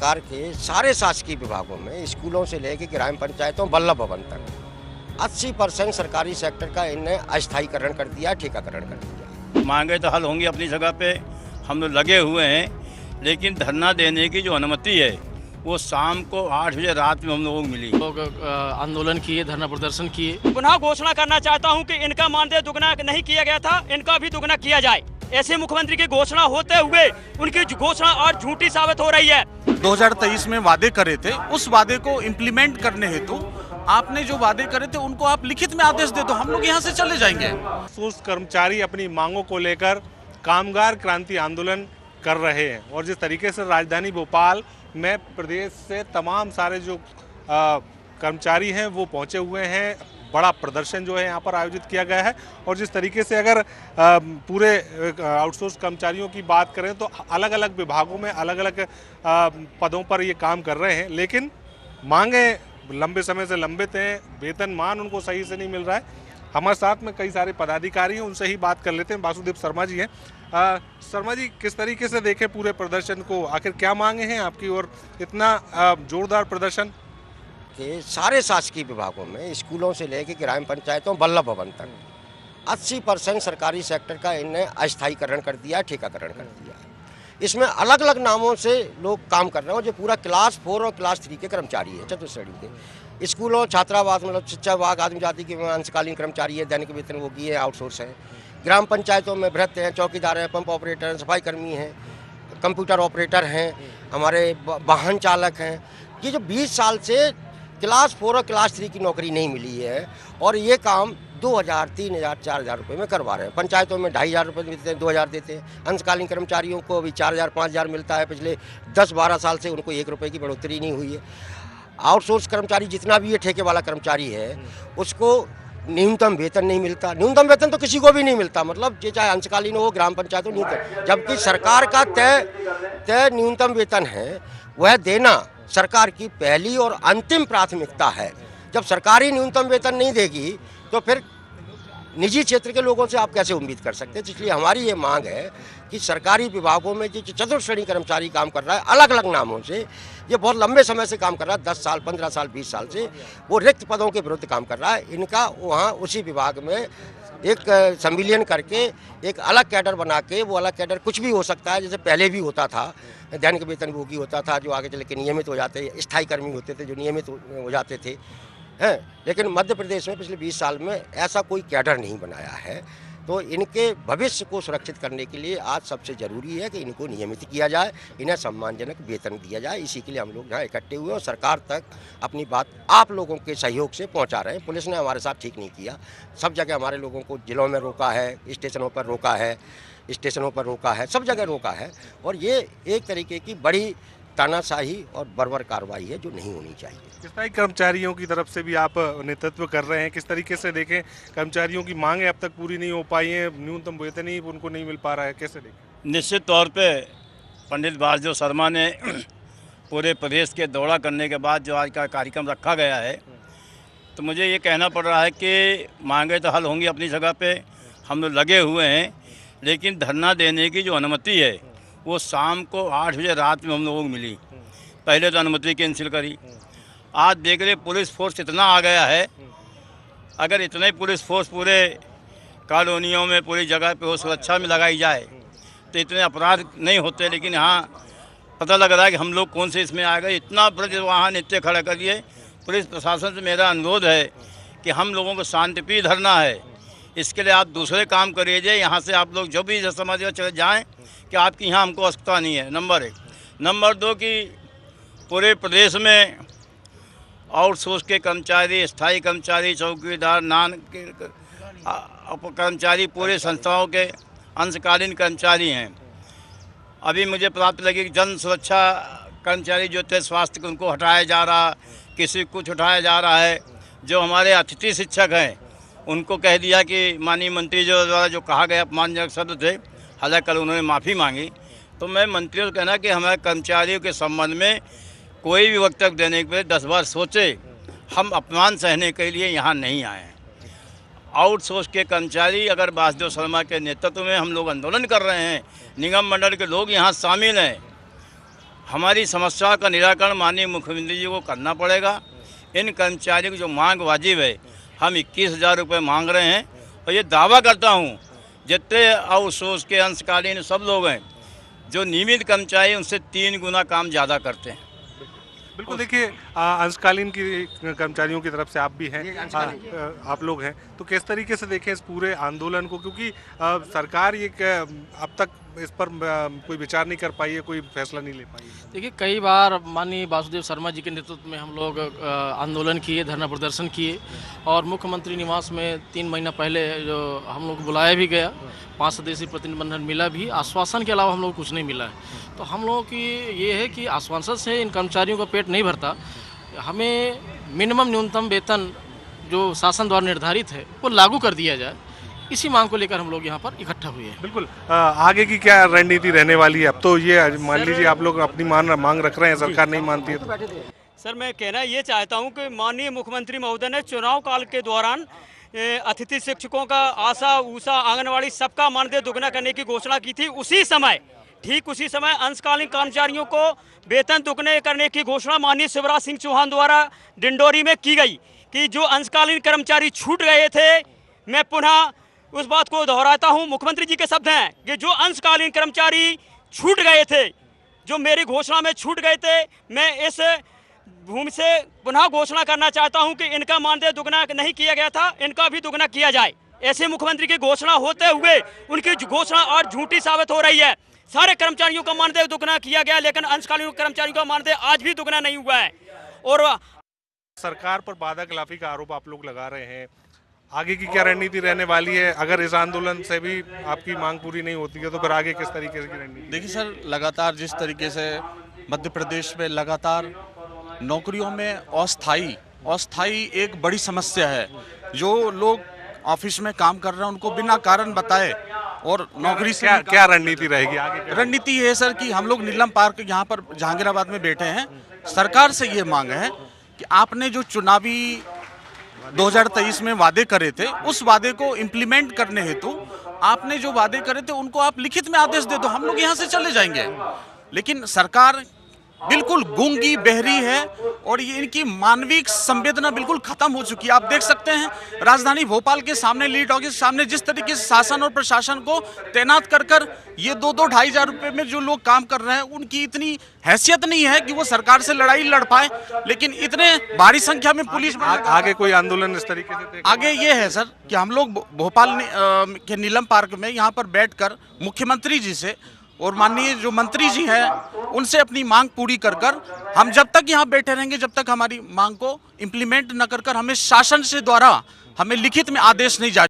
सरकार के सारे शासकीय विभागों में, स्कूलों से लेकर ग्राम पंचायतों, बल्लभ भवन तक 80% सरकारी सेक्टर का इन्हें अस्थायीकरण कर दिया, ठेकाकरण कर दिया। मांगे तो हल होंगी अपनी जगह पे, हम लोग लगे हुए हैं, लेकिन धरना देने की जो अनुमति है वो शाम को 8 बजे रात में हम लोगों को मिली। लोग आंदोलन किए, धरना प्रदर्शन किए। पुनः घोषणा करना चाहता हूं कि इनका मानदेय दुगना नहीं किया गया था, इनका भी दुगना किया जाए। ऐसे मुख्यमंत्री की घोषणा होते हुए उनकी घोषणा और झूठी साबित हो रही है। 2023 में वादे करे थे, उस वादे को इम्प्लीमेंट करने हेतु आपने जो वादे करे थे उनको आप लिखित में आदेश दे दो, हम लोग यहाँ से चले जाएंगे। महसूस कर्मचारी अपनी मांगों को लेकर कामगार क्रांति आंदोलन कर रहे हैं और जिस तरीके से राजधानी भोपाल में प्रदेश से तमाम सारे जो कर्मचारी हैं वो पहुंचे हुए हैं, बड़ा प्रदर्शन जो है यहाँ पर आयोजित किया गया है। और जिस तरीके से अगर पूरे आउटसोर्स कर्मचारियों की बात करें तो अलग अलग विभागों में अलग अलग पदों पर ये काम कर रहे हैं, लेकिन मांगे लंबे समय से लंबित हैं, वेतनमान उनको सही से नहीं मिल रहा है। हमारे साथ में कई सारे पदाधिकारी हैं, उनसे ही बात कर लेते हैं। वासुदेव शर्मा जी हैं। शर्मा जी, किस तरीके से देखें पूरे प्रदर्शन को, आखिर क्या मांगे हैं आपकी और इतना जोरदार प्रदर्शन? के सारे शासकीय विभागों में, स्कूलों से लेकर ग्राम पंचायतों, बल्लभ भवन तक 80% सरकारी सेक्टर का इन्हें अस्थायीकरण कर दिया, ठेकाकरण कर दिया। इसमें अलग अलग नामों से लोग काम कर रहे हैं, जो पूरा क्लास 4 और क्लास 3 के कर्मचारी हैं, चतुर्थ श्रेणी के। स्कूलों, छात्रावास, मतलब शिक्षा विभाग, आदिम जाति के अंशकालीन कर्मचारी है, दैनिक वेतन भोगी है, आउटसोर्स है। ग्राम पंचायतों में भृत्य हैं, चौकीदार हैं, पंप ऑपरेटर हैं, सफाई कर्मी हैं, कंप्यूटर ऑपरेटर हैं, हमारे वाहन चालक हैं। ये जो 20 साल से क्लास 4 और क्लास 3 की नौकरी नहीं मिली है और ये काम 2000, 3000, 4000 रुपये में करवा रहे हैं। पंचायतों में 2500 रुपये देते हैं, 2000 देते हैं। अंशकालीन कर्मचारियों को अभी 4000, 5000 मिलता है। पिछले 10-12 साल से उनको 1 रुपये की बढ़ोतरी नहीं हुई है। आउटसोर्स कर्मचारी जितना भी ये ठेके वाला कर्मचारी है उसको न्यूनतम वेतन नहीं मिलता। न्यूनतम वेतन तो किसी को भी नहीं मिलता, मतलब ये चाहे अंशकालीन हो, ग्राम पंचायत हो, न्यूनतम। जबकि सरकार का तय न्यूनतम वेतन है, वह देना सरकार की पहली और अंतिम प्राथमिकता है। जब सरकारी न्यूनतम वेतन नहीं देगी तो फिर निजी क्षेत्र के लोगों से आप कैसे उम्मीद कर सकते हैं? इसलिए हमारी ये मांग है कि सरकारी विभागों में जो चतुर्थ श्रेणी कर्मचारी काम कर रहा है अलग अलग नामों से, ये बहुत लंबे समय से काम कर रहा है, 10 साल, 15 साल, 20 साल से वो रिक्त पदों के विरुद्ध काम कर रहा है। इनका वहाँ उसी विभाग में एक संविलियन करके एक अलग कैडर बना के, वो अलग कैडर कुछ भी हो सकता है, जैसे पहले भी होता था, दैनिक वेतन भोगी होता था जो आगे चल के नियमित हो जाते, स्थायी कर्मी होते थे जो नियमित हो जाते थे हैं। लेकिन मध्य प्रदेश में पिछले 20 साल में ऐसा कोई कैडर नहीं बनाया है। तो इनके भविष्य को सुरक्षित करने के लिए आज सबसे ज़रूरी है कि इनको नियमित किया जाए, इन्हें सम्मानजनक वेतन दिया जाए। इसी के लिए हम लोग यहाँ इकट्ठे हुए और सरकार तक अपनी बात आप लोगों के सहयोग से पहुँचा रहे हैं। पुलिस ने हमारे साथ ठीक नहीं किया, सब जगह हमारे लोगों को जिलों में रोका है, स्टेशनों पर रोका है, सब जगह रोका है। और ये एक तरीके की बड़ी तानाशाही और बर्बर कार्रवाई है जो नहीं होनी चाहिए। किस तरह कर्मचारियों की तरफ से भी आप नेतृत्व कर रहे हैं, किस तरीके से देखें कर्मचारियों की मांगें अब तक पूरी नहीं हो पाई हैं, न्यूनतम वेतन ही उनको नहीं मिल पा रहा है, कैसे देखें? निश्चित तौर पे पंडित वासुदेव शर्मा ने पूरे प्रदेश के दौरा करने के बाद जो आज का कार्यक्रम रखा गया है, तो मुझे ये कहना पड़ रहा है कि मांगे तो हल होंगी अपनी जगह पे, हम लोग लगे हुए हैं, लेकिन धरना देने की जो अनुमति है वो शाम को 8 बजे रात में हम लोगों को मिली। पहले तो अनुमति कैंसिल करी। आज देख रहे पुलिस फोर्स इतना आ गया है, अगर इतने पुलिस फोर्स पूरे कॉलोनियों में, पूरी जगह पे हो, सुरक्षा में लगाई जाए तो इतने अपराध नहीं होते। लेकिन यहाँ पता लग रहा है कि हम लोग कौन से इसमें आ गए। इतना बड़े वहाँ नीचे खड़ा कर दिए। पुलिस प्रशासन से मेरा अनुरोध है कि हम लोगों को शांतिप्रिय धरना है, इसके लिए आप दूसरे काम करिए। यहाँ से आप लोग जो भी समाज में चले जाएँ कि आपकी यहाँ हमको आवश्यकता नहीं है, नंबर 1। नंबर 2 कि पूरे प्रदेश में आउटसोर्स के कर्मचारी, स्थायी कर्मचारी, चौकीदार, कर्मचारी, पूरे संस्थाओं के अंशकालीन कर्मचारी हैं। अभी मुझे प्राप्त लगी कि जन सुरक्षा कर्मचारी जो थे स्वास्थ्य के, उनको हटाया जा रहा, किसी कुछ उठाया जा रहा है। जो हमारे अतिथि शिक्षक हैं उनको कह दिया कि माननीय मंत्री जो द्वारा जो कहा गया अपमानजनक शब्द थे, हालांकि कल उन्होंने माफ़ी मांगी। तो मैं मंत्रियों को कहना कि हमारे कर्मचारियों के संबंध में कोई भी वक्तव्य देने के पहले 10 बार सोचे। हम अपमान सहने के लिए यहाँ नहीं आए हैं। आउटसोर्स के कर्मचारी अगर वासुदेव शर्मा के नेतृत्व में हम लोग आंदोलन कर रहे हैं, निगम मंडल के लोग यहाँ शामिल हैं, हमारी समस्या का निराकरण माननीय मुख्यमंत्री जी को करना पड़ेगा। इन कर्मचारियों की जो मांग वाजिब है, हम 21,000 रुपये मांग रहे हैं और ये दावा करता हूँ जितने आउटसोर्स के अंशकालीन सब लोग हैं, जो नियमित कर्मचारी उनसे 3 गुना काम ज़्यादा करते हैं। बिल्कुल, देखिए अंशकालीन की कर्मचारियों की तरफ से आप भी हैं, आप लोग हैं, तो किस तरीके से देखें इस पूरे आंदोलन को, क्योंकि सरकार ये अब तक इस पर कोई विचार नहीं कर पाई है, कोई फैसला नहीं ले पाई है। देखिए, कई बार माननीय वासुदेव शर्मा जी के नेतृत्व में हम लोग आंदोलन किए, धरना प्रदर्शन किए और मुख्यमंत्री निवास में 3 महीना पहले जो हम लोग बुलाया भी गया, 5 सदस्यीय प्रतिनिधिमंडल मिला भी, आश्वासन के अलावा हम लोग कुछ नहीं मिला है। तो हम लोगों की ये है कि आश्वासन से इन कर्मचारियों का पेट नहीं भरता, हमें मिनिमम न्यूनतम वेतन जो शासन द्वारा निर्धारित है वो लागू कर दिया जाए। इसी मांग को लेकर हम लोग यहाँ पर इकट्ठा हुए हैं। बिल्कुल, आगे की क्या रणनीति रहने वाली है? अब तो ये मान लीजिए आप लोग अपनी मांग रख रहे हैं, सरकार नहीं मानती है तो? सर, मैं कहना ये चाहता हूँ कि माननीय मुख्यमंत्री महोदय ने चुनाव काल के दौरान अतिथि शिक्षकों का आशा ऊषा आंगनवाड़ी सबका मानदेय दुगना करने की घोषणा की थी। ठीक उसी समय अंशकालीन कर्मचारियों को वेतन दुगने करने की घोषणा माननीय शिवराज सिंह चौहान द्वारा डिंडोरी में की गई कि जो अंशकालीन कर्मचारी छूट गए थे, मैं पुनः उस बात को दोहराता हूं, मुख्यमंत्री जी के शब्द हैं कि जो अंशकालीन कर्मचारी छूट गए थे, जो मेरी घोषणा में छूट गए थे, मैं इस भूमि से पुनः घोषणा करना चाहता हूं कि इनका मानदेय दुगना नहीं किया गया था, इनका भी दुगना किया जाए। ऐसे मुख्यमंत्री की घोषणा होते हुए उनकी घोषणा और झूठी साबित हो रही है। सारे कर्मचारियों का मानदेय दुगना किया गया, लेकिन अंशकालीन कर्मचारियों का मानदेय आज भी दुगना नहीं हुआ है। और सरकार पर वादा खिलाफी का आरोप आप लोग लगा रहे हैं, आगे की क्या रणनीति रहने वाली है? अगर इस आंदोलन से भी आपकी मांग पूरी नहीं होती है तो फिर आगे किस तरीके की रणनीति? देखिए सर, लगातार जिस तरीके से मध्य प्रदेश में लगातार नौकरियों में अस्थाई एक बड़ी समस्या है। जो लोग ऑफिस में काम कर रहे हैं उनको बिना कारण बताए और नौकरी से क्या रणनीति रहेगी आगे? रणनीति ये है सर कि हम लोग नीलम पार्क यहाँ पर जहांगीराबाद में बैठे हैं। सरकार से ये मांग है कि आपने जो चुनावी 2023 में वादे करे थे, उस वादे को इम्प्लीमेंट करने हेतु आपने जो वादे करे थे उनको आप लिखित में आदेश दे दो, हम लोग यहाँ से चले जाएंगे। लेकिन सरकार बिल्कुल गूंगी बहरी है और ये इनकी मानवीय संवेदना बिल्कुल खत्म हो चुकी है। आप देख सकते हैं राजधानी भोपाल के सामने, लीड ऑफिस के सामने जिस तरीके से शासन और प्रशासन को तैनात कर ये 2-2 2,500 रुपए में जो लोग काम कर रहे हैं, उनकी इतनी हैसियत नहीं है कि वो सरकार से लड़ाई लड़ पाए। लेकिन इतने भारी संख्या में पुलिस आगे कोई आंदोलन इस तरीके से आगे ये है सर कि हम लोग भोपाल के नीलम पार्क में यहाँ पर बैठकर मुख्यमंत्री जी से और माननीय जो मंत्री जी हैं उनसे अपनी मांग पूरी कर हम जब तक यहाँ बैठे रहेंगे, जब तक हमारी मांग को इम्प्लीमेंट न कर हमें शासन से द्वारा हमें लिखित में आदेश नहीं जारी